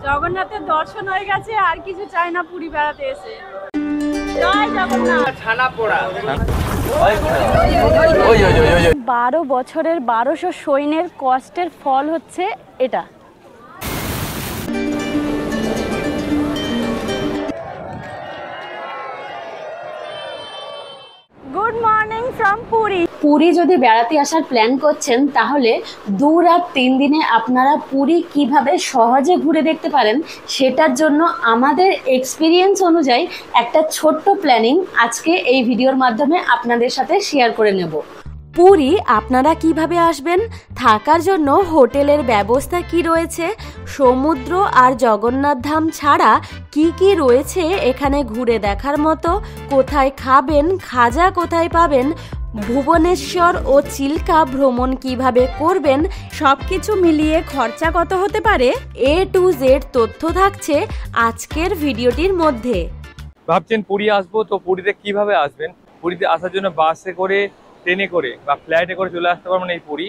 জগন্নাথের দর্শন হয়ে গেছে, আর কিছু চাই না পুরী বেড়াতে এসে। জয় জগন্নাথ। ছানা পোড়া 12 বছরের 1200 সৈন্যের কষ্টের ফল হচ্ছে এটা। Good morning from Puri. Puri যদি বেড়াতে আসার প্ল্যান করছেন তাহলে 2 রাত 3 দিনে আপনারা পুরী কিভাবে সহজে ঘুরে দেখতে পারেন সেটার জন্য আমাদের এক্সপিরিয়েন্স অনুযায়ী একটা ছোট্ট প্ল্যানিং আজকে এই ভিডিওর মাধ্যমে আপনাদের সাথে শেয়ার করে নেব। পুরী আপনারা কিভাবে আসবেন, থাকার জন্য হোটেলের ব্যবস্থা কি রয়েছে, সমুদ্র আর জগন্নাথ ধাম ছাড়া কি কি রয়েছে এখানে ঘুরে দেখার মতো, কোথায় খাবেন, খাজা কোথায় পাবেন, ভুবনেশ্বর ও চিল্কা ভ্রমণ কিভাবে করবেন, সবকিছু মিলিয়ে খরচা কত হতে পারে, A to Z তথ্য থাকছে আজকের ভিডিওটির মধ্যে। ভাবছেন পুরী আসবো, তো পুরীতে কিভাবে আসবেন? পুরীতে আসার জন্য বাসে করে, ট্রেনে করে বা ফ্লাইটে করে চলে আসতে পারবেন এই পুরী।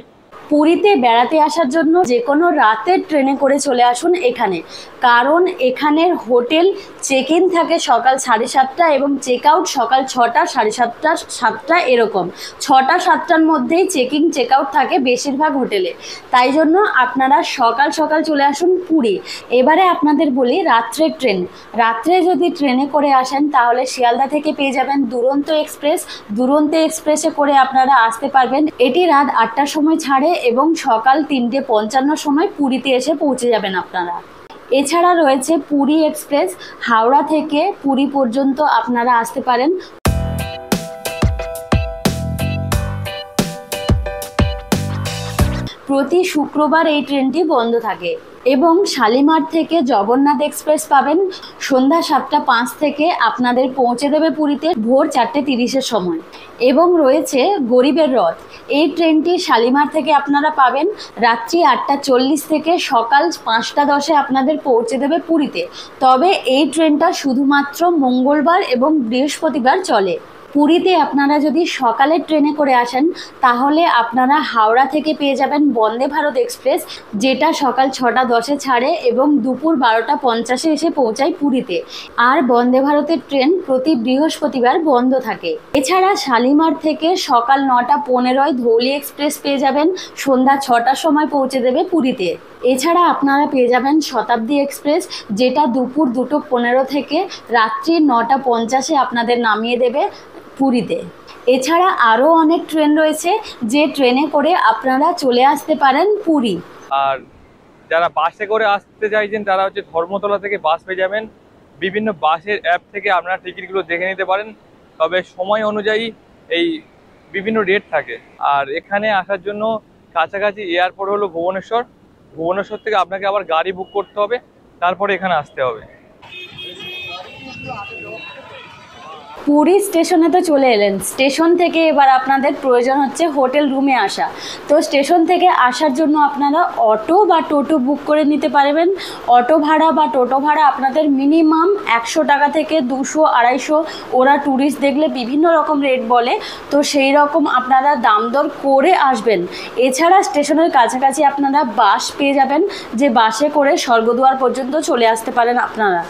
পুরীতে বেড়াতে আসার জন্য যে কোনো রাতের ট্রেনে করে চলে আসুন এখানে, কারণ এখানের হোটেল চেক ইন থাকে সকাল 7:30 এবং চেক আউট সকাল 6টা, 7:30, 7টা এরকম। 6টা 7টার মধ্যেই চেকিং চেক আউট থাকে বেশিরভাগ হোটেলে, তাই জন্য আপনারা সকাল সকাল চলে আসুন পুরী। এবারে আপনাদের বলি রাত্রের ট্রেন। রাত্রে যদি ট্রেনে করে আসেন তাহলে শিয়ালদা থেকে পেয়ে যাবেন দুরন্ত এক্সপ্রেস। দুরন্ত এক্সপ্রেসে করে আপনারা আসতে পারবেন। এটি রাত 8টার সময় ছাড়ে এবং সকাল 3:55 সময় পুরীতে এসে পৌঁছে যাবেন আপনারা। এছাড়া রয়েছে পুরী এক্সপ্রেস, হাওড়া থেকে পুরী পর্যন্ত আপনারা আসতে পারেন। প্রতি শুক্রবার এই ট্রেনটি বন্ধ থাকে। এবং শালিমার থেকে জগন্নাথ এক্সপ্রেস পাবেন সন্ধ্যা 7:05 থেকে আপনাদের পৌঁছে দেবে পুরীতে ভোর 4:30-এর সময়। এবং রয়েছে গরিবের রথ। এই ট্রেনটি শালিমার থেকে আপনারা পাবেন রাত্রি 8:40 থেকে সকাল 5:10-এ আপনাদের পৌঁছে দেবে পুরীতে। তবে এই ট্রেনটা শুধুমাত্র মঙ্গলবার এবং বৃহস্পতিবার চলে। পুরীতে আপনারা যদি সকালের ট্রেনে করে আসেন তাহলে আপনারা হাওড়া থেকে পেয়ে যাবেন বন্দে ভারত এক্সপ্রেস, যেটা সকাল 6:10-এ ছাড়ে এবং দুপুর 12:50-এ এসে পৌঁছায় পুরীতে। আর বন্দে ভারতের ট্রেন প্রতি বৃহস্পতিবার বন্ধ থাকে। এছাড়া শালিমার থেকে সকাল 9:15-য় ধৌলি এক্সপ্রেস পেয়ে যাবেন, সন্ধ্যা 6টার সময় পৌঁছে দেবে পুরীতে। এছাড়া আপনারা পেয়ে যাবেন শতাব্দী এক্সপ্রেস, যেটা দুপুর 2:15 থেকে রাত্রি 9:50-এ আপনাদের নামিয়ে দেবে পুরীতে। এছাড়া আরও অনেক ট্রেন রয়েছে যে ট্রেনে করে আপনারা চলে আসতে পারেন পুরী। আর যারা বাসে করে আসতে চাইছেন তারা হচ্ছে ধর্মতলা থেকে বাস পেয়ে যাবেন। বিভিন্ন বাসের অ্যাপ থেকে আপনারা টিকিটগুলো দেখে নিতে পারেন, তবে সময় অনুযায়ী এই বিভিন্ন রেট থাকে। আর এখানে আসার জন্য কাছাকাছি এয়ারপোর্ট হলো ভুবনেশ্বর। ভুবনেশ্বর থেকে আপনাকে আবার গাড়ি বুক করতে হবে, তারপরে এখানে আসতে হবে। পুরী স্টেশনে তো চলে এলেন, স্টেশন থেকে এবার আপনাদের প্রয়োজন হচ্ছে হোটেল রুমে আসা। তো স্টেশন থেকে আসার জন্য আপনারা অটো বা টোটো বুক করে নিতে পারবেন। অটো ভাড়া বা টোটো ভাড়া আপনাদের মিনিমাম 100 টাকা থেকে 200, 250। ওরা ট্যুরিস্ট দেখলে বিভিন্ন রকম রেট বলে, তো সেই রকম আপনারা দাম দর করে আসবেন। এছাড়া স্টেশনের কাছাকাছি আপনারা বাস পেয়ে যাবেন, যে বাসে করে স্বর্গদুয়ার পর্যন্ত চলে আসতে পারেন আপনারা।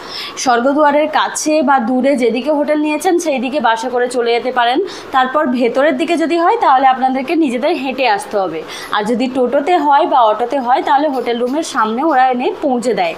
স্বর্গদুয়ারের কাছে বা দূরে যেদিকে হোটেল নিয়েছেন সেই দিকে বাসে করে চলে যেতে পারেন। তারপর ভেতরের দিকে যদি হয় তাহলে আপনাদেরকে নিজেদের হেঁটে আসতে হবে। আর যদি টোটোতে হয় বা অটোতে হয় তাহলে হোটেল রুমের সামনে ওরা এনে পৌঁছে দেয়।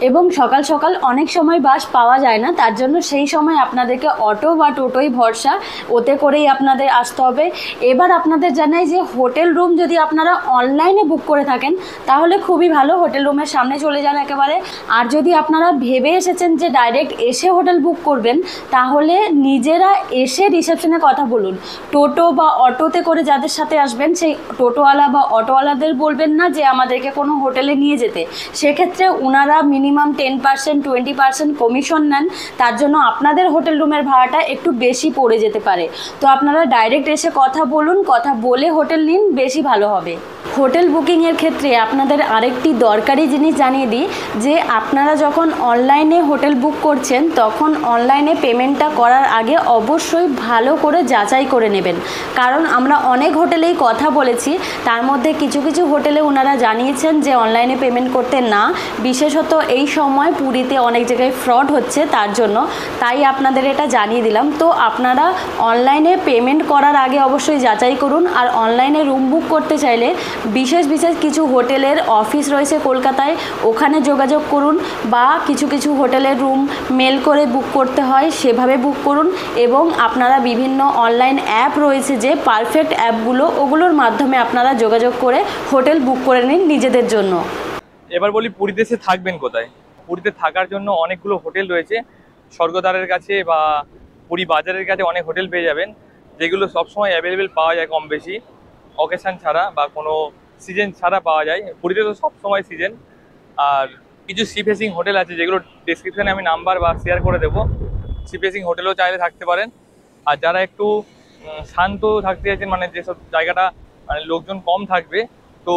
এবং সকাল সকাল অনেক সময় বাস পাওয়া যায় না, তার জন্য সেই সময় আপনাদেরকে অটো বা টোটোই ভরসা, ওতে করেই আপনাদের আসতে হবে। এবার আপনাদের জানাই যে হোটেল রুম যদি আপনারা অনলাইনে বুক করে থাকেন তাহলে খুবই ভালো, হোটেল রুমের সামনে চলে যান একেবারে। আর যদি আপনারা ভেবে এসেছেন যে ডাইরেক্ট এসে হোটেল বুক করবেন তাহলে নিজেরা এসে রিসেপশনে কথা বলুন। টোটো বা অটোতে করে যাদের সাথে আসবেন সেই টোটোওয়ালা বা অটোওয়ালাদের বলবেন না যে আমাদেরকে কোনো হোটেলে নিয়ে যেতে, সেক্ষেত্রে ওনারা মিনিমাম 10%, 20% কমিশন নেন। তার জন্য আপনাদের হোটেল রুমের ভাড়াটা একটু বেশি পড়ে যেতে পারে। তো আপনারা ডাইরেক্ট এসে কথা বলুন, কথা বলে হোটেল নিন, বেশি ভালো হবে। হোটেল বুকিংয়ের ক্ষেত্রে আপনাদের আরেকটি দরকারি জিনিস জানিয়ে দিই যে আপনারা যখন অনলাইনে হোটেল বুক করছেন তখন অনলাইনে পেমেন্টটা করার আগে অবশ্যই ভালো করে যাচাই করে নেবেন। কারণ আমরা অনেক হোটেলেই কথা বলেছি, তার মধ্যে কিছু কিছু হোটেলে ওনারা জানিয়েছেন যে অনলাইনে পেমেন্ট করতে না, বিশেষত এই সময় পুরীতে অনেক জায়গায় ফ্রড হচ্ছে, তার জন্য তাই আপনাদের এটা জানিয়ে দিলাম। তো আপনারা অনলাইনে পেমেন্ট করার আগে অবশ্যই যাচাই করুন। আর অনলাইনে রুম বুক করতে চাইলে বিশেষ বিশেষ কিছু হোটেলের অফিস রয়েছে কলকাতায়, ওখানে যোগাযোগ করুন, বা কিছু কিছু হোটেলের রুম মেল করে বুক করতে হয়, সেভাবে বুক করুন। এবং আপনারা বিভিন্ন অনলাইন অ্যাপ রয়েছে যে পারফেক্ট অ্যাপগুলো, ওগুলোর মাধ্যমে আপনারা যোগাযোগ করে হোটেল বুক করে নিন নিজেদের জন্য। এবার বলি পুরীতে এসে থাকবেন কোথায়। পুরীতে থাকার জন্য অনেকগুলো হোটেল রয়েছে, স্বর্গদ্বারের কাছে বা পুরী বাজারের কাছে অনেক হোটেল পেয়ে যাবেন, যেগুলো সবসময় অ্যাভেলেবেল পাওয়া যায় কম বেশি, অকেশন ছাড়া বা কোনো সিজন ছাড়া পাওয়া যায়। পুরীতে তো সবসময় সিজন। আর কিছু সি ফেসিং হোটেল আছে, যেগুলো ডিসক্রিপশানে আমি নাম্বার বা শেয়ার করে দেবো। সি ফেসিং হোটেলও চাইলে থাকতে পারেন। আর যারা একটু শান্ত থাকতে চাইছেন, মানে যেসব জায়গাটা মানে লোকজন কম থাকবে, তো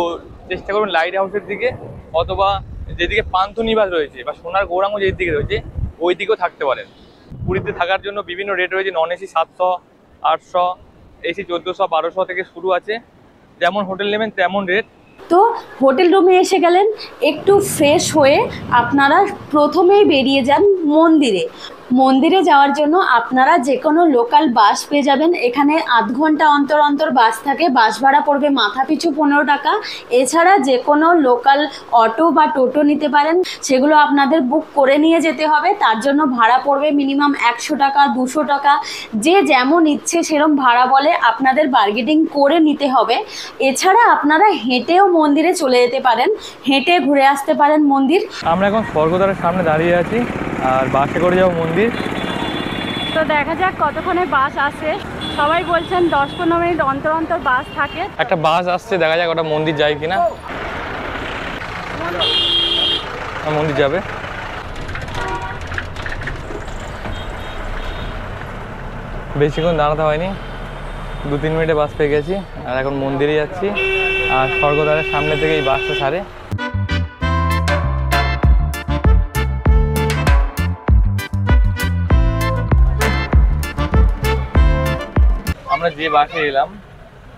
চেষ্টা করুন লাইট হাউসের দিকে, অথবা যেদিকে পান্থনিবাস রয়েছে বা সোনার গৌরাঙ্গ যেদিকে রয়েছে ওই দিকেও থাকতে পারেন। পুরীতে থাকার জন্য বিভিন্ন রেট রয়েছে, নন এসি 700, 800, এসি 1400, 1200 থেকে শুরু আছে। যেমন হোটেল নেবেন তেমন রেট। তো হোটেল রুমে এসে গেলেন, একটু ফ্রেশ হয়ে আপনারা প্রথমেই বেরিয়ে যান মন্দিরে। মন্দিরে যাওয়ার জন্য আপনারা যে কোনো লোকাল বাস পেয়ে যাবেন। এখানে আধ ঘন্টা অন্তর অন্তর বাস থাকে, বাস ভাড়া পড়বে মাথা পিছু 15 টাকা। এছাড়া যে কোনো লোকাল অটো বা টোটো নিতে পারেন, সেগুলো আপনাদের বুক করে নিয়ে যেতে হবে। তার জন্য ভাড়া পড়বে মিনিমাম 100 টাকা, 200 টাকা, যে যেমন ইচ্ছে সেরকম ভাড়া বলে, আপনাদের বার্গেনিং করে নিতে হবে। এছাড়া আপনারা হেঁটেও মন্দিরে চলে যেতে পারেন, হেঁটে ঘুরে আসতে পারেন মন্দির। আমরা এখন স্বর্গদ্বারের সামনে দাঁড়িয়ে আছি, আর বাসে করে যাবো মন্দির। তো দেখা যাক কতক্ষণে বাস আসে। সবাই বলছেন 10-15 মিনিট অন্তর অন্তর বাস থাকে। একটা বাস আসছে, দেখা যাক ওটা মন্দির যায় কিনা। মন্দির যাবে। বেশিক্ষণ দাঁড়াতে হয়নি, 2-3 মিনিটে বাস পেয়ে গেছি। আর এখন মন্দিরে যাচ্ছি, আর স্বর্গদ্বারের সামনে থেকে এই বাসটা ছাড়ে। আমরা যে বাসে এলাম,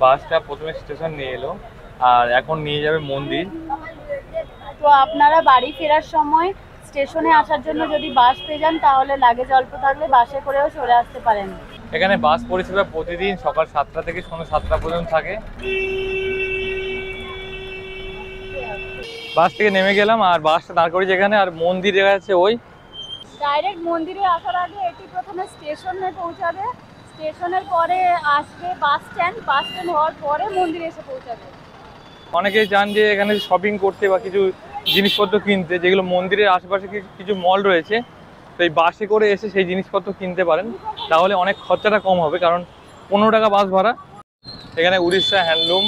বাসটা প্রথমে স্টেশন নিয়ে এলো, আর এখন নিয়ে যাবে মন্দির। তো আপনারা বাড়ি ফেরার সময় স্টেশনে আসার জন্য যদি বাস পেয়ে যান, তাহলে লাগেজ অল্প থাকলে বাসে করেও চলে আসতে পারেন। এখানে বাস পরিষেবা প্রতিদিন সকাল 7টা থেকে সন্ধ্যা 7টা পর্যন্ত থাকে। বাস থেকে নেমে গেলাম, আর বাসটা দাঁড় করেছি এখানে, আর মন্দির দেখা যাচ্ছে ওই। ডাইরেক্ট মন্দিরে আসার আগে এটি প্রথমে স্টেশনে পৌঁছাবে, স্টেশনের পরে আসবে বাস স্ট্যান্ড, বাস স্ট্যান্ড হওয়ার পরে মন্দিরে এসে পৌঁছাবে। অনেকেই চান যে এখানে শপিং করতে বা কিছু জিনিসপত্র কিনতে, যেগুলো মন্দিরের আশেপাশে কিছু মল রয়েছে, তো এই বাসে করে এসে সেই জিনিসপত্র কিনতে পারেন, তাহলে অনেক খরচাটা কম হবে। কারণ 15 টাকা বাস ভাড়া। এখানে উড়িষ্যা হ্যান্ডলুম,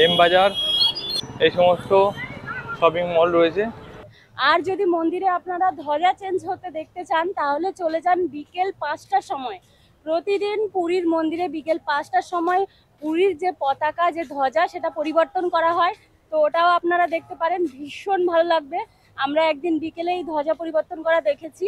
এম বাজার, এই সমস্ত শপিং মল রয়েছে। আর যদি মন্দিরে আপনারা ধ্বজা চেঞ্জ হতে দেখতে চান, তাহলে চলে যান বিকেল 5টার সময়। প্রতিদিন পুরীর মন্দিরে বিকেল 5টার সময় পুরীর যে পতাকা, যে ধ্বজা, সেটা পরিবর্তন করা হয়। তো ওটাও আপনারা দেখতে পারেন, ভীষণ ভালো লাগবে। আমরা একদিন বিকেলেই ধ্বজা পরিবর্তন করা দেখেছি।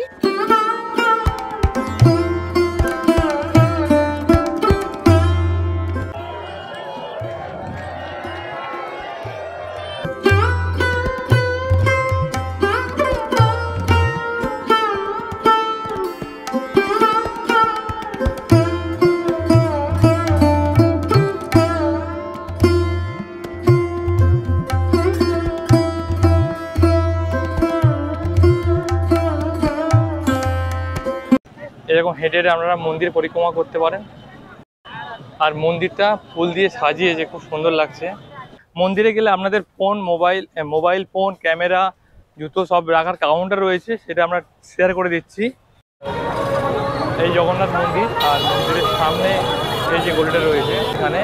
এরকম হেঁটে হেঁটে আপনারা মন্দির পরিক্রমা করতে পারেন। আর মন্দিরটা ফুল দিয়ে সাজিয়েছে, খুব সুন্দর লাগছে। মন্দিরে গেলে আপনাদের ফোন, মোবাইল ফোন, ক্যামেরা, জুতো সব রাখার কাউন্টার রয়েছে, সেটা আমরা শেয়ার করে দিচ্ছি। এই জগন্নাথ মন্দির, আর মন্দিরের সামনে এই যে গলিটা রয়েছে, এখানে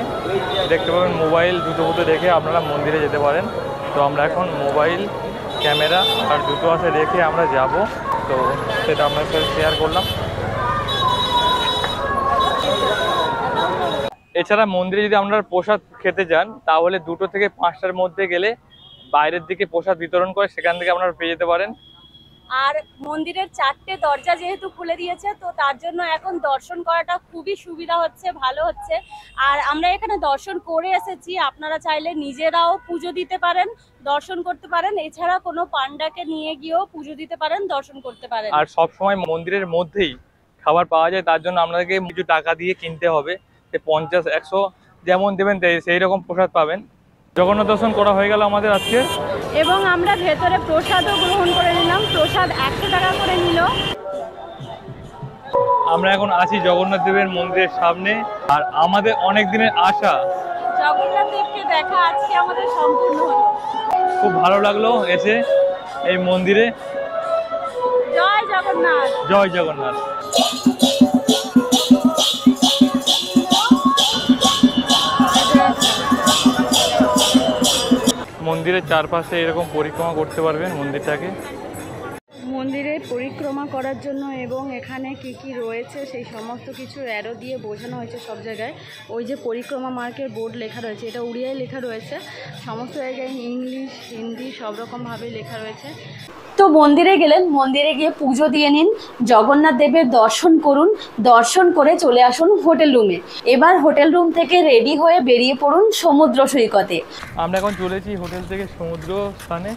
দেখতে পাবেন মোবাইল, জুতো ফুতো রেখে আপনারা মন্দিরে যেতে পারেন। তো আমরা এখন মোবাইল, ক্যামেরা আর জুতো আছে রেখে আমরা যাব, তো সেটা আপনার সাথে শেয়ার করলাম। এছাড়া মন্দিরে যদি আপনারা প্রসাদ খেতে যান, তাহলে 2টো থেকে 5টার মধ্যে গেলে বাইরের দিকে প্রসাদ বিতরণ করে, সেখান থেকে আপনারা পেয়ে যেতে পারেন। আর মন্দিরের 4টে দরজা যেহেতু খুলে দিয়েছে, তো তার জন্য এখন দর্শন করাটা খুবই সুবিধা হচ্ছে, ভালো হচ্ছে। আর আমরা এখানে দর্শন করে এসেছি, আপনারা চাইলে নিজেরাও পুজো দিতে পারেন, দর্শন করতে পারেন, এছাড়া কোনো পান্ডাকে নিয়ে গিয়েও পুজো দিতে পারেন, দর্শন করতে পারেন। আর সব সময় মন্দিরের মধ্যেই খাবার পাওয়া যায়, তার জন্য আপনাদেরকে কিছু টাকা দিয়ে কিনতে হবে। 50-100 যেমন দেবেন সেই রকম প্রসাদ পাবেন। জগন্নাথ দর্শন করা হয়ে গেল আমাদের আজকে, এবং আমরা ভেতরে প্রসাদও গ্রহণ করে নিলাম। প্রসাদ 100 টাকা করে নিল। আমরা এখন আছি জগন্নাথ দেবের মন্দিরের সামনে, আর আমাদের অনেক দিনের আশা জগন্নাথ দেবকে দেখা আজকে আমাদের সম্পূর্ণ হলো। খুব ভালো লাগলো এসে এই মন্দিরে। জয় জগন্নাথ। জয় জগন্নাথ। মন্দিরের চারপাশে এরকম পরিক্রমা করতে পারবেন মন্দিরটাকে। মন্দিরে পরিক্রমা করার জন্য এবং এখানে কি কি রয়েছে সেই সমস্ত কিছু অ্যারো দিয়ে বোঝানো হয়েছে সব জায়গায়। ওই যে পরিক্রমা মার্কের বোর্ড লেখা রয়েছে, এটা উড়িয়ায় লেখা রয়েছে, সমস্ত জায়গায় ইংলিশ হিন্দি সব রকমভাবে লেখা রয়েছে। তো মন্দিরে গেলেন, মন্দিরে গিয়ে পুজো দিয়ে নিন, জগন্নাথ দেবের দর্শন করুন, দর্শন করে চলে আসুন হোটেল রুমে। এবার হোটেল রুম থেকে রেডি হয়ে বেরিয়ে পড়ুন সমুদ্র সৈকতে। আমরা এখন চলেছি হোটেল থেকে সমুদ্র স্থানে।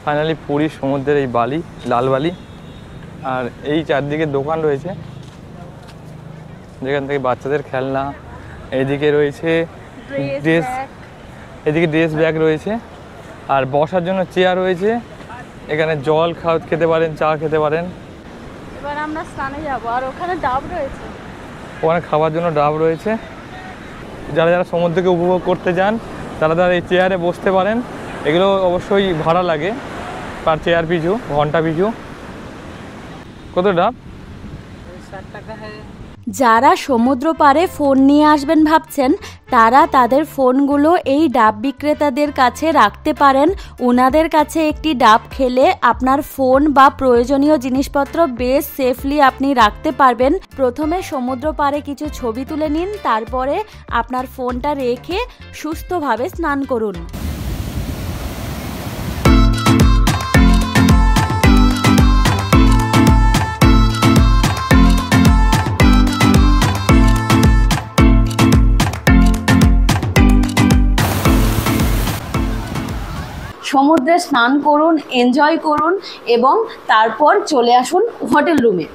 ফাইনালি পুরীর সমুদ্রের এই বালি, লাল বালি, আর এই চারদিকে দোকান রয়েছে যেখান থেকে বাচ্চাদের খেলনা, এইদিকে রয়েছে ড্রেস, এদিকে ড্রেস ব্যাগ রয়েছে, আর বসার জন্য চেয়ার রয়েছে। এখানে জল খেতে পারেন, চা খেতে পারেন। এবার আমরা স্নানে যাব, আর ওখানে ডাব রয়েছে, ওখানে খাওয়ার জন্য ডাব রয়েছে। যারা যারা সমুদ্রকে উপভোগ করতে যান তারা তারা এই চেয়ারে বসতে পারেন। এগুলো অবশ্যই ভাড়া লাগে পার চেয়ার পিছু, ঘন্টা পিছু। কত ডাব? 60 টাকা। যারা সমুদ্র পাড়ে ফোন নিয়ে আসবেন ভাবছেন, তারা তাদের ফোনগুলো এই ডাব বিক্রেতাদের কাছে রাখতে পারেন। ওনাদের কাছে একটি ডাব খেলে আপনার ফোন বা প্রয়োজনীয় জিনিসপত্র বেশ সেফলি আপনি রাখতে পারবেন। প্রথমে সমুদ্র পাড়ে কিছু ছবি তুলে নিন, তারপরে আপনার ফোনটা রেখে সুস্থভাবে স্নান করুন। সমুদ্রে স্নান করুন, এনজয় করুন এবং তারপর চলে আসুন হোটেল রুমে।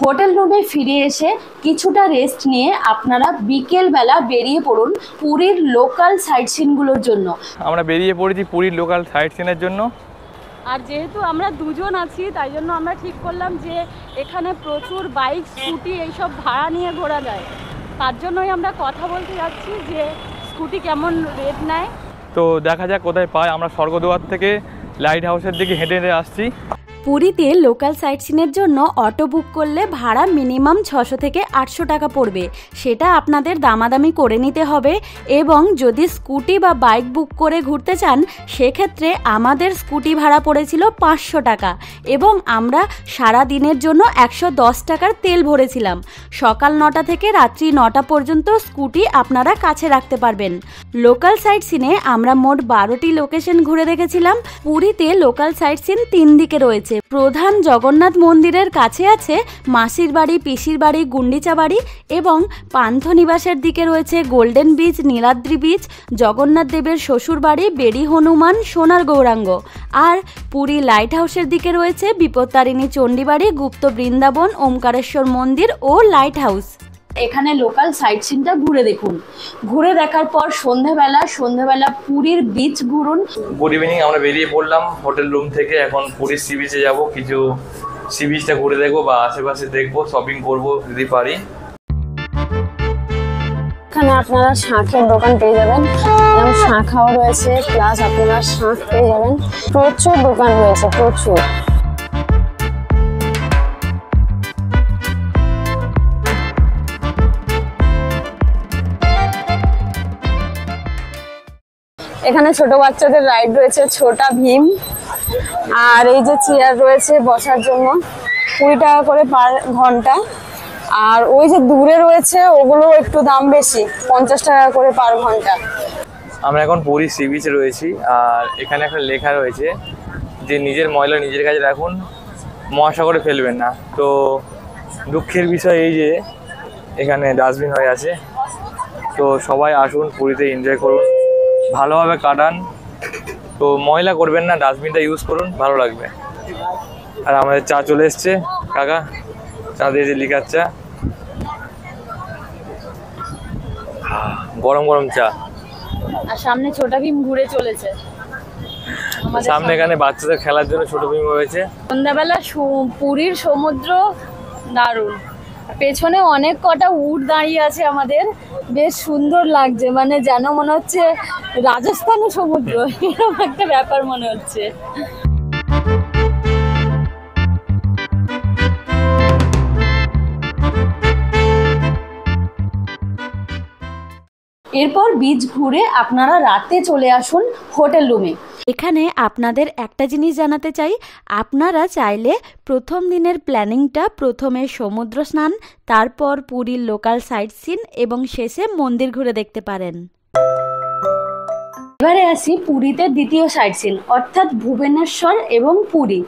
হোটেল রুমে ফিরে এসে কিছুটা রেস্ট নিয়ে আপনারা বিকেলবেলা বেরিয়ে পড়ুন পুরীর লোকাল সাইট সিনগুলোর জন্য। আমরা বেরিয়ে পড়েছি পুরীর লোকাল সাইট সিনের জন্য। আর যেহেতু আমরা দুজন আছি, তাই জন্য আমরা ঠিক করলাম যে এখানে প্রচুর বাইক, স্কুটি এইসব ভাড়া নিয়ে ঘোরা যায়। তার জন্যই আমরা কথা বলতে যাচ্ছি যে স্কুটি কেমন রেট নেয়। তো দেখা যাক কোথায় পাই। আমরা স্বর্গদ্বার থেকে লাইট হাউসের দিকে হেঁটে হেঁটে আসছি। পুরীতে লোকাল সাইট সিনের জন্য অটো বুক করলে ভাড়া মিনিমাম 600 থেকে 800 টাকা পড়বে। সেটা আপনাদের দামাদামি করে নিতে হবে। এবং যদি স্কুটি বা বাইক বুক করে ঘুরতে চান, সেক্ষেত্রে আমাদের স্কুটি ভাড়া পড়েছিল 500 টাকা এবং আমরা সারা দিনের জন্য 110 টাকার তেল ভরেছিলাম। সকাল 9টা থেকে রাত্রি 9টা পর্যন্ত স্কুটি আপনারা কাছে রাখতে পারবেন। লোকাল সাইট সিনে আমরা মোট 12টি লোকেশন ঘুরে দেখেছিলাম। পুরীতে লোকাল সাইট সিন 3 দিকে রয়েছে। প্রধান জগন্নাথ মন্দিরের কাছে আছে মাসির বাড়ি, পিসির বাড়ি, গুন্ডিচা বাড়ি এবং পান্থনিবাসের দিকে রয়েছে golden beach, Niladri beach, Jagannath দেবের শ্বশুর বাড়ি, বেড়ি হনুমান, সোনার গৌরাঙ্গ। আর পুরী লাইট হাউসের দিকে রয়েছে বিপত্তারিণী চণ্ডীবাড়ি, গুপ্ত বৃন্দাবন, ওমকারেশ্বর মন্দির ও লাইট হাউস। এখানে লোকাল সাইট সিনটা ঘুরে দেখুন। ঘুরে দেখার পর সন্ধ্যাবেলা পুরীর বিচ ঘুরুন। গুড ইভিনিং, আমরা বেরিয়ে পড়লাম হোটেল রুম থেকে। এখন পুরীর সি বিচে যাবো, কিছু সি বিচটা ঘুরে দেখবো বা আশেপাশে দেখবো, শপিং করবো যদি পারি। এখানে আপনারা শাঁখের দোকান পেয়ে যাবেন, যেমন শাঁখাও রয়েছে, প্লাস আপনারা শাঁখ পেয়ে যাবেন। প্রচুর দোকান রয়েছে, প্রচুর। এখানে ছোট বাচ্চাদের রাইড রয়েছে, ছোটা ভীম। আর এই যে চেয়ার রয়েছে বসার জন্য, 20 টাকা করে পার ঘন্টা। আর ওই যে দূরে রয়েছে ওগুলো একটু দাম বেশি, 50 টাকা করে পার ঘন্টা। আমরা এখন পুরী সি বিচে রয়েছি, আর এখানে একটা লেখা রয়েছে যে নিজের ময়লা নিজের কাছে রাখুন, মহাসাগরে ফেলবেন না। তো দুঃখের বিষয় এই যে এখানে ডাস্টবিন হয়ে আছে। তো সবাই আসুন, পুরীতে এনজয় করুন, ভালোভাবে কাটান। তো ময়লা করবেন না, ডাস্টবিনটা ইউজ করুন, ভালো লাগবে। আর আমাদের চা চলে এসছে, কাকা চা দিয়েছে, লিকার চা, গরম গরম চা। আর সামনে ছোটা ভীম ঘুরে চলেছে। সামনে এখানে বাচ্চাদের খেলার জন্য ছোট ভীম রয়েছে। সন্ধ্যাবেলা পুরীর সমুদ্র দারুণ। পেছনে অনেক কটা উট দাঁড়িয়ে আছে আমাদের, বেশ সুন্দর লাগছে, মানে যেন মনে হচ্ছে রাজস্থানে সমুদ্র, এরকম একটা ব্যাপার মনে হচ্ছে। এরপর বিচ ঘুরে আপনারা রাতে চলে আসুন হোটেল রুমে। এখানে আপনাদের একটা জিনিস জানাতে চাই, আপনারা চাইলে প্রথম দিনের প্ল্যানিংটা প্রথমে সমুদ্র স্নান, তারপর পুরীর লোকাল সাইট সিন এবং শেষে মন্দির ঘুরে দেখতে পারেন। এবারে আসি পুরীতে দ্বিতীয় সাইট সিন, অর্থাৎ ভুবনেশ্বর এবং পুরী।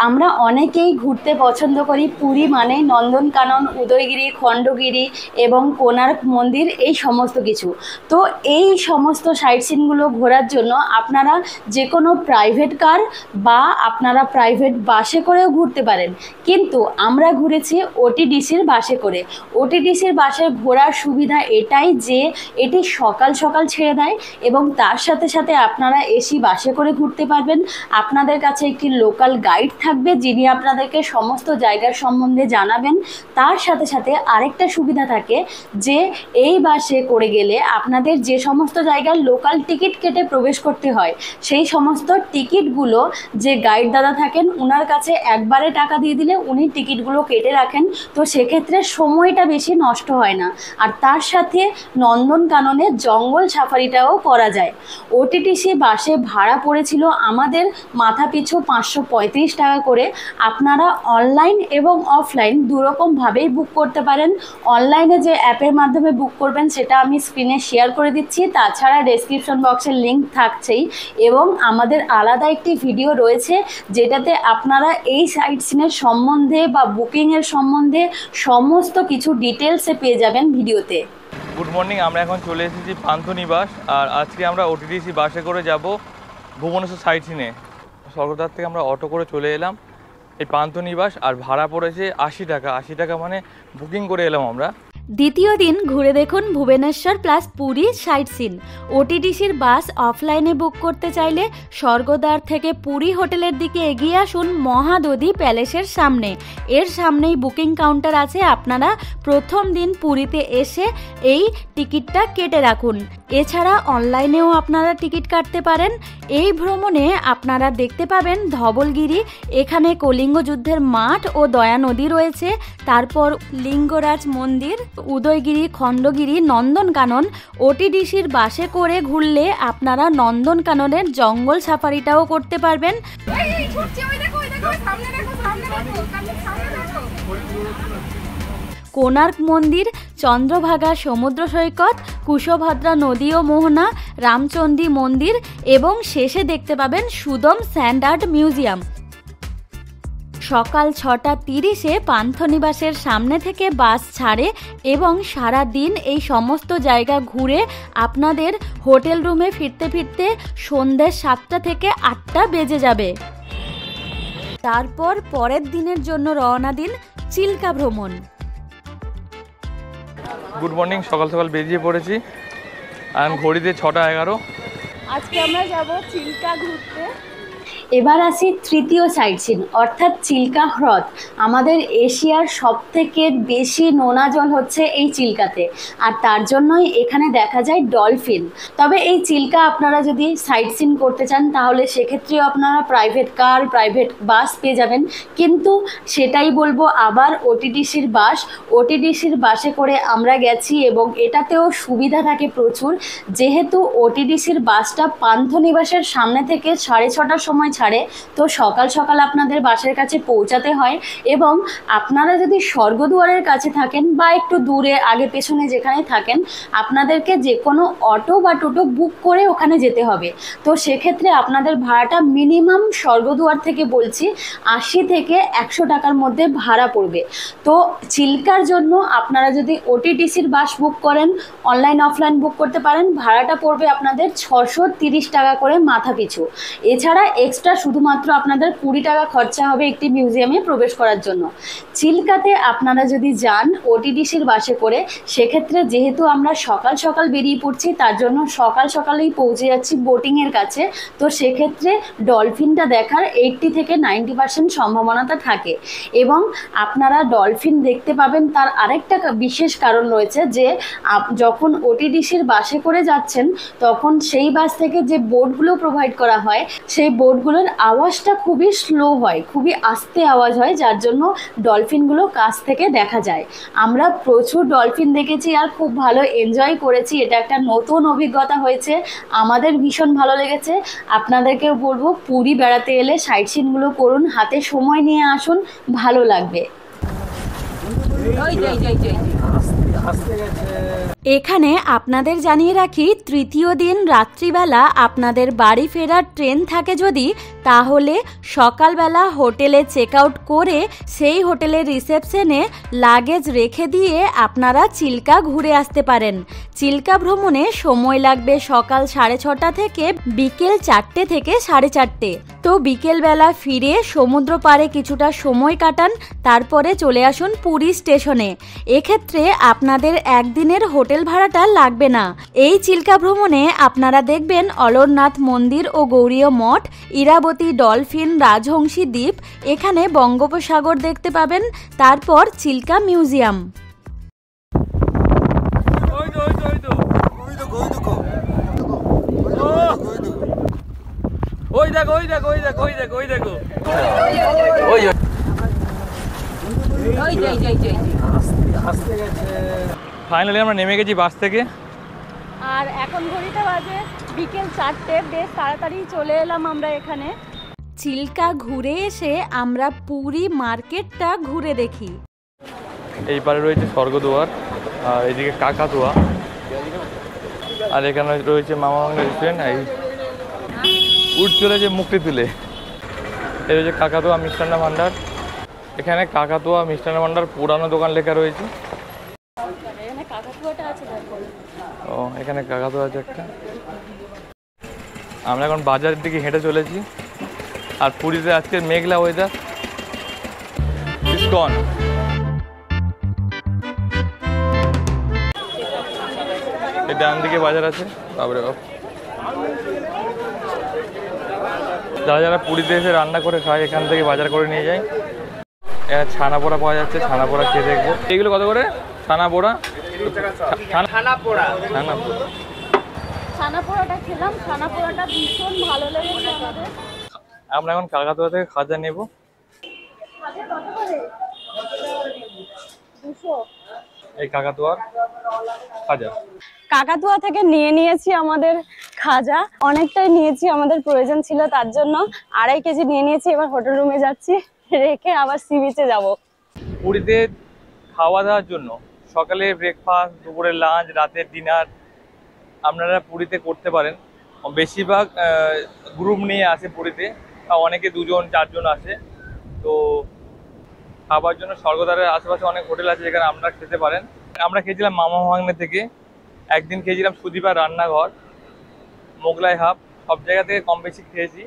আমরা অনেকেই ঘুরতে পছন্দ করি। পুরী মানে নন্দনকানন, উদয়গিরি, খণ্ডগিরি এবং কোণার্ক মন্দির, এই সমস্ত কিছু। তো এই সমস্ত সাইট সিনগুলো ঘোরার জন্য আপনারা যে কোনো প্রাইভেট কার বা আপনারা প্রাইভেট বাসে করেও ঘুরতে পারেন, কিন্তু আমরা ঘুরেছি ওটিডিসির বাসে করে। ওটিডিসির বাসে ঘোরার সুবিধা এটাই যে এটি সকাল সকাল ছেড়ে দেয় এবং তার সাথে সাথে আপনারা এসি বাসে করে ঘুরতে পারবেন। আপনাদের কাছে একটি লোকাল গাইড থাকবে যিনি আপনাদেরকে সমস্ত জায়গার সম্বন্ধে জানাবেন। তার সাথে সাথে আরেকটা সুবিধা থাকে যে এই বাসে করে গেলে আপনাদের যে সমস্ত জায়গার লোকাল টিকিট কেটে প্রবেশ করতে হয়, সেই সমস্ত টিকিটগুলো যে গাইড দাদা থাকেন ওনার কাছে একবারে টাকা দিয়ে দিলে উনি টিকিটগুলো কেটে রাখেন। তো সেক্ষেত্রে সময়টা বেশি নষ্ট হয় না। আর তার সাথে নন্দনকাননের জঙ্গল সাফারিটাও করা যায়। ওটিটিসি বাসে ভাড়া পড়েছিল আমাদের মাথা পিছু 535 টাকা করে। আপনারা অনলাইন এবং অফলাইন দুরকমভাবেই বুক করতে পারেন। অনলাইনে যে অ্যাপের মাধ্যমে বুক করবেন সেটা আমি স্ক্রিনে শেয়ার করে দিচ্ছি, তাছাড়া ডেসক্রিপশন বক্সের লিঙ্ক থাকছেই, এবং আমাদের আলাদা একটি ভিডিও রয়েছে যেটাতে আপনারা এই সাইট সিনের সম্বন্ধে বা বুকিংয়ের সম্বন্ধে সমস্ত কিছু ডিটেলসে পেয়ে যাবেন ভিডিওতে। গুড মর্নিং, আমরা এখন চলে এসেছি পান্থনিবাস। আর আজকে আমরা ওটিডিসি বাসে করে যাব ভুবনেশ্বর সাইট সিনে। স্বর্গদ্বার থেকে আমরা অটো করে চলে এলাম এই পান্থনিবাস, আর ভাড়া পড়েছে 80 টাকা। 80 টাকা মানে বুকিং করে এলাম আমরা। দ্বিতীয় দিন ঘুরে দেখুন Bhubaneswar plus Puri sightseeing. ওটিডিসির বাস অফলাইনে বুক করতে চাইলে স্বর্গদ্বার থেকে পুরী হোটেলের দিকে এগিয়ে আসুন মহাদধি প্যালেসের সামনে। এর সামনেই বুকিং কাউন্টার আছে, আপনারা প্রথম দিন পুরীতে এসে এই টিকিটটা কেটে রাখুন। এছাড়া অনলাইনেও আপনারা টিকিট কাটতে পারেন। এই ভ্রমণে আপনারা দেখতে পাবেন ধবলগিরি, এখানে কলিঙ্গ যুদ্ধের মাঠ ও দয়া নদী রয়েছে, তারপর লিঙ্গরাজ মন্দির, উদয়গিরি, খণ্ডগিরি, নন্দনকানন। ওটিডিসির বাসে করে ঘুরলে আপনারা নন্দনকাননের জঙ্গল সাফারিটাও করতে পারবেন। কোণার্ক মন্দির, চন্দ্রভাগা সমুদ্র সৈকত, কুশভদ্রা নদী ও মোহনা, রামচণ্ডী মন্দির এবং শেষে দেখতে পাবেন সুদম স্যান্ড আর্ট মিউজিয়াম। সকাল 6:30-এ পান্থনিবাসের সামনে থেকে বাস ছাড়ে এবং সারা দিন এই সমস্ত জায়গা ঘুরে আপনাদের হোটেল রুমে ফিরতে ফিরতে সন্ধ্যে 7টা থেকে 8টা বেজে যাবে। তারপর পরের দিনের জন্য রওনা দিন চিল্কা ভ্রমণ। গুড মর্নিং, সকাল সকাল বেরিয়ে পড়েছি, আর ঘড়িতে 6:11। আজকে আমরা যাব চিল্কা ঘুরতে। এবার আসি তৃতীয় সাইট সিন, অর্থাৎ চিল্কা হ্রদ। আমাদের এশিয়ার সবথেকে বেশি নোনা জল হচ্ছে এই চিল্কাতে, আর তার জন্যই এখানে দেখা যায় ডলফিন। তবে এই চিল্কা আপনারা যদি সাইট সিন করতে চান তাহলে সেক্ষেত্রেও আপনারা প্রাইভেট কার, প্রাইভেট বাস পেয়ে যাবেন, কিন্তু সেটাই বলবো আবার ওটিডিসির বাস। ওটিডিসির বাসে করে আমরা গেছি এবং এটাতেও সুবিধা থাকে প্রচুর, যেহেতু ওটিডিসির বাসটা পান্থনিবাসের সামনে থেকে 6:30টার সময় ছাড়ে, তো সকাল সকাল আপনাদের বাসের কাছে পৌঁছাতে হয়। এবং আপনারা যদি স্বর্গদুয়ারের কাছে থাকেন বা একটু দূরে আগে পেছনে যেখানে থাকেন, আপনাদেরকে যে কোনো অটো বা টোটো বুক করে ওখানে যেতে হবে। তো সেক্ষেত্রে আপনাদের ভাড়াটা মিনিমাম স্বর্গদুয়ার থেকে বলছি 80 থেকে 100 টাকার মধ্যে ভাড়া পড়বে। তো চিল্কার জন্য আপনারা যদি ওটিটিসির বাস বুক করেন, অনলাইন অফলাইন বুক করতে পারেন, ভাড়াটা পড়বে আপনাদের 630 টাকা করে মাথা পিছু। এছাড়া এক্সট্রা শুধুমাত্র আপনাদের 20 টাকা খরচা হবে একটি মিউজিয়ামে প্রবেশ করার জন্য। চিল্কাতে আপনারা যদি যান ওটিটিসির বাসে করে, সেক্ষেত্রে যেহেতু আমরা সকাল সকাল বেরিয়ে পড়ছি, তার জন্য সকাল সকালেই পৌঁছে যাচ্ছি বোটিংয়ের কাছে। তো সেক্ষেত্রে ডলফিনটা দেখার 80 থেকে 90% সম্ভাবনাটা থাকে। এবং আপনারা ডলফিন দেখতে পাবেন তার আরেকটা বিশেষ কারণ রয়েছে, যে যখন ওটিডিসির বাসে করে যাচ্ছেন তখন সেই বাস থেকে যে বোর্ডগুলো প্রোভাইড করা হয়, সেই বোর্ডগুলোর আওয়াজটা খুবই স্লো হয়, খুবই আস্তে আওয়াজ হয়, যার জন্য ডলফিনগুলো কাছ থেকে দেখা যায়। আমরা প্রচুর ডলফিন দেখেছি আর খুব ভালো এনজয় করেছি। এটা একটা নতুন অভিজ্ঞতা হয়েছে, আমাদের ভীষণ ভালো লেগেছে। আপনাদেরকেও বলবো পুরী বেড়াতে এলে সাইট সিনগুলো করুন, হাতে সময় নিয়ে আসুন, ভালো লাগবে। এখানে আপনাদের জানিয়ে রাখি, তৃতীয় দিন রাত্রিবেলা আপনাদের বাড়ি ফেরার ট্রেন থাকে যদি, তাহলে সকালবেলা হোটেলে চেক আউট করে সেই হোটেলের রিসেপশনে লাগেজ রেখে দিয়ে আপনারা চিল্কা ঘুরে আসতে পারেন। চিল্কা ভ্রমণে সময় লাগবে সকাল 6:30 থেকে বিকেল 4টে থেকে 4:30। তো বিকেলবেলা ফিরে সমুদ্র পাড়ে কিছুটা সময় কাটান, তারপরে চলে আসুন পুরী স্টেশনে। এক্ষেত্রে আপনাদের একদিনের হোটেল ভাড়াটা লাগবে না। এই চিল্কা ভ্রমণে আপনারা দেখবেন অলরনাথ মন্দির ও গৌরীয় মঠ, ইরাবতী ডলফিন, রাজহংসী দ্বীপ, এখানে বঙ্গোপসাগর দেখতে পাবেন, তারপর চিল্কা মিউজিয়াম। ওই দেখো, ওই দেখো, ওই দেখো, ওই দেখো, ওই দেখো, ফাইনালি আমরা নেমে গেছি বাস থেকে। আর এখন ঘড়িটা বাজে বিকেল 4টে, বেশ তাড়াতাড়ি চলে এলাম আমরা এখানে। চিল্কা ঘুরে এসে আমরা পুরী মার্কেটটা ঘুরে দেখি। এই পারে রয়েছে স্বর্গদুয়ার, আর এদিকে কাকাতুয়া, আর এখানে রয়েছে মামা বাংলা রেস্টুরেন্ট। এই উঠ চলেছে মুক্তি তুলে। এই রয়েছে কাকাতুয়া মিষ্টান্ন ভাণ্ডার। এখানে কাকাতুয়া মিষ্টান্ন ভাণ্ডার পুরানো দোকান লেখা রয়েছে। ও, এখানে কাকাতুয়া আছে একটা। আমরা এখন বাজারের দিকে হেঁটে চলেছি। আর পুরীতে আজকে মেঘলা ওয়েদার। ইসকন, এই ডান দিকে বাজার আছে। বাবরে বাপ, যারা যারা পুরীতে এসে রান্না করে খায় এখান থেকে বাজার করে নিয়ে যায়। এখানে ছানা পোড়া পাওয়া যাচ্ছে, ছানা পোড়া খেয়ে দেখবো। এগুলো কত করে? ছানা পোড়া, ছানা পোড়া, ছানা পোড়া। ছানা পোড়াটা খেলাম, ছানা পোড়াটা ভীষণ ভালো লেগেছে আমাদের। আমরা এখন কাকাতুয়া থেকে খাজা নেব। এই কাকাতুয়ার খাজা। কাকাতুয়া থেকে নিয়েছি আমাদের খাজা, অনেকটাই নিয়েছি, আমাদের প্রয়োজন ছিল, তার জন্য 2.5 কেজি নিয়ে নিয়েছি। এবার হোটেল রুমে যাচ্ছি, রেখে আবার সি বিচে যাবো। পুরীতে খাওয়া দাওয়ার জন্য সকালে ব্রেকফাস্ট, দুপুরের লাঞ্চ, রাতের ডিনার আপনারা পুরীতে করতে পারেন। বেশিরভাগ গ্রুপ নিয়ে আসে পুরীতে, অনেকে 2জন 4জন আসে। তো খাবার জন্য স্বর্গদ্বারের আশেপাশে অনেক হোটেল আছে যেখানে আপনারা খেতে পারেন। আমরা খেয়েছিলাম মামা ভাগ্নে থেকে, একদিন খেয়েছিলাম সুদীপার রান্নাঘর, মোগলাই হাব, সব জায়গা থেকে কম বেশি খেয়েছি।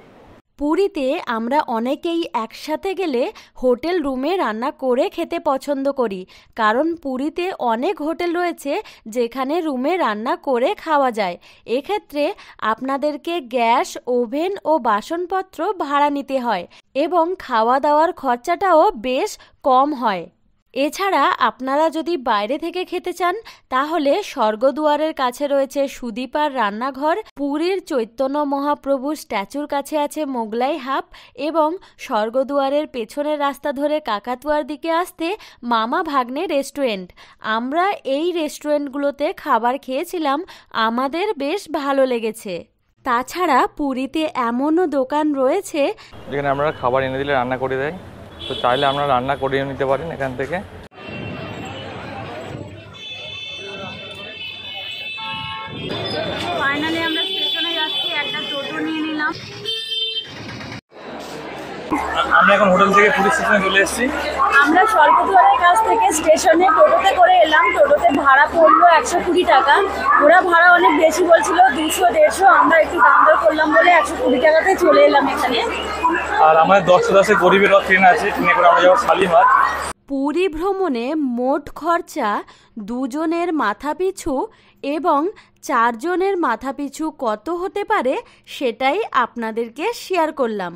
পুরীতে আমরা অনেকেই একসাথে গেলে হোটেল রুমে রান্না করে খেতে পছন্দ করি, কারণ পুরীতে অনেক হোটেল রয়েছে যেখানে রুমে রান্না করে খাওয়া যায়। এক্ষেত্রে আপনাদেরকে গ্যাস, ওভেন ও বাসনপত্র ভাড়া নিতে হয় এবং খাওয়া দাওয়ার খরচাটাও বেশ কম হয়। এছাড়া আপনারা যদি বাইরে থেকে খেতে চান তাহলে স্বর্গদুয়ারের কাছে রয়েছে সুদীপার রান্নাঘর, পুরীর চৈতন্য মহাপ্রভুর স্ট্যাচুর কাছে আছে মোগলাই হাব এবং স্বর্গদুয়ারের পেছনের রাস্তা ধরে কাকাতুয়ার দিকে আসতে মামা ভাগ্নে রেস্টুরেন্ট। আমরা এই রেস্টুরেন্টগুলোতে খাবার খেয়েছিলাম, আমাদের বেশ ভালো লেগেছে। তাছাড়া পুরীতে এমনও দোকান রয়েছে যেখানে আপনারা খাবার এনে দিলে রান্না করে দেয়, তো চাইলে আপনারা রান্না করিয়ে নিতে পারেন এখান থেকে। ফাইনালি আমরা স্টেশনে যাচ্ছি, একটা টোটো নিয়ে নিলাম। আমরা এখন হোটেল থেকে পুরী স্টেশনে চলে এসেছি। আমরা স্বর্গদ্বারের কাছ থেকে স্টেশনে টোটোতে করে এলাম। টোটোতে ভাড়া পড়লো 120 টাকা। ওরা ভাড়া অনেক বেশি বলছিল, 200-150। আমরা একটু দাম দর করলাম বলে 120 টাকাতে চলে এলাম এখানে। আর আমাদের 10-10 গরিবের রথ ট্রেন আছে, ট্রেনে করে আমরা যাবো শালিমার। পুরী ভ্রমণে মোট খরচা 2 জনের মাথাপিছু এবং 4 জনের মাথাপিছু কত হতে পারে সেটাই আপনাদেরকে শেয়ার করলাম।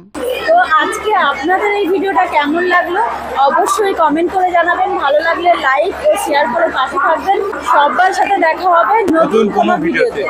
তো আজকে আপনাদের এই ভিডিওটা কেমন লাগলো অবশ্যই কমেন্ট করে জানাবেন। ভালো লাগলে লাইক ও শেয়ার করে পাশে থাকবেন। সবার সাথে দেখা হবে নতুন কোনো ভিডিওতে।